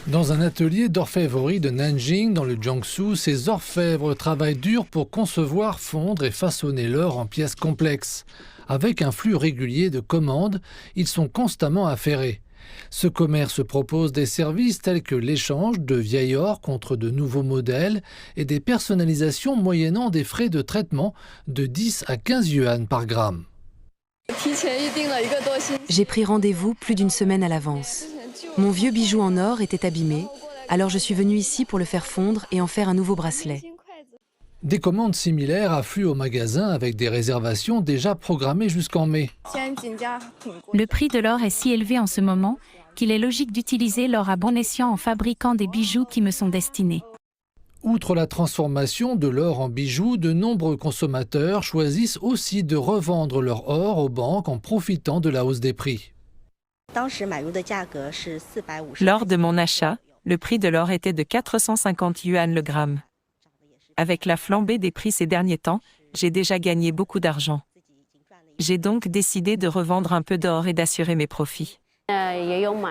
Dans un atelier d'orfèvrerie de Nanjing, dans le Jiangsu, ces orfèvres travaillent dur pour concevoir, fondre et façonner l'or en pièces complexes. Avec un flux régulier de commandes, ils sont constamment affairés. Ce commerce propose des services tels que l'échange de vieil or contre de nouveaux modèles et des personnalisations moyennant des frais de traitement de 10 à 15 yuan par gramme. J'ai pris rendez-vous plus d'une semaine à l'avance. Mon vieux bijou en or était abîmé, alors je suis venue ici pour le faire fondre et en faire un nouveau bracelet. Des commandes similaires affluent au magasin avec des réservations déjà programmées jusqu'en mai. Le prix de l'or est si élevé en ce moment qu'il est logique d'utiliser l'or à bon escient en fabriquant des bijoux qui me sont destinés. Outre la transformation de l'or en bijoux, de nombreux consommateurs choisissent aussi de revendre leur or aux banques en profitant de la hausse des prix. Lors de mon achat, le prix de l'or était de 450 yuan le gramme. Avec la flambée des prix ces derniers temps, j'ai déjà gagné beaucoup d'argent. J'ai donc décidé de revendre un peu d'or et d'assurer mes profits.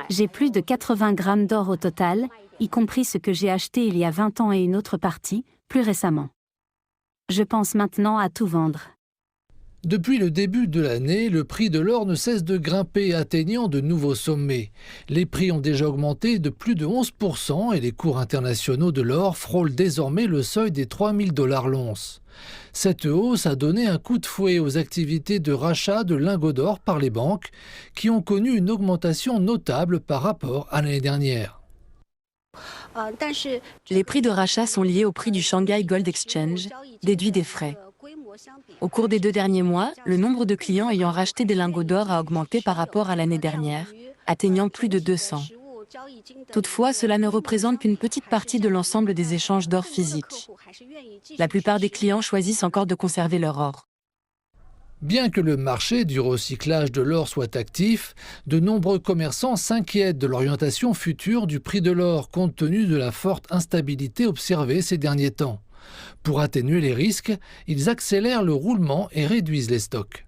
J'ai plus de 80 grammes d'or au total, y compris ce que j'ai acheté il y a 20 ans et une autre partie, plus récemment. Je pense maintenant à tout vendre. Depuis le début de l'année, le prix de l'or ne cesse de grimper, atteignant de nouveaux sommets. Les prix ont déjà augmenté de plus de 11% et les cours internationaux de l'or frôlent désormais le seuil des 3000 $ l'once. Cette hausse a donné un coup de fouet aux activités de rachat de lingots d'or par les banques, qui ont connu une augmentation notable par rapport à l'année dernière. Les prix de rachat sont liés au prix du Shanghai Gold Exchange, déduit des frais. Au cours des 2 derniers mois, le nombre de clients ayant racheté des lingots d'or a augmenté par rapport à l'année dernière, atteignant plus de 200. Toutefois, cela ne représente qu'une petite partie de l'ensemble des échanges d'or physique. La plupart des clients choisissent encore de conserver leur or. Bien que le marché du recyclage de l'or soit actif, de nombreux commerçants s'inquiètent de l'orientation future du prix de l'or compte tenu de la forte instabilité observée ces derniers temps. Pour atténuer les risques, ils accélèrent le roulement et réduisent les stocks.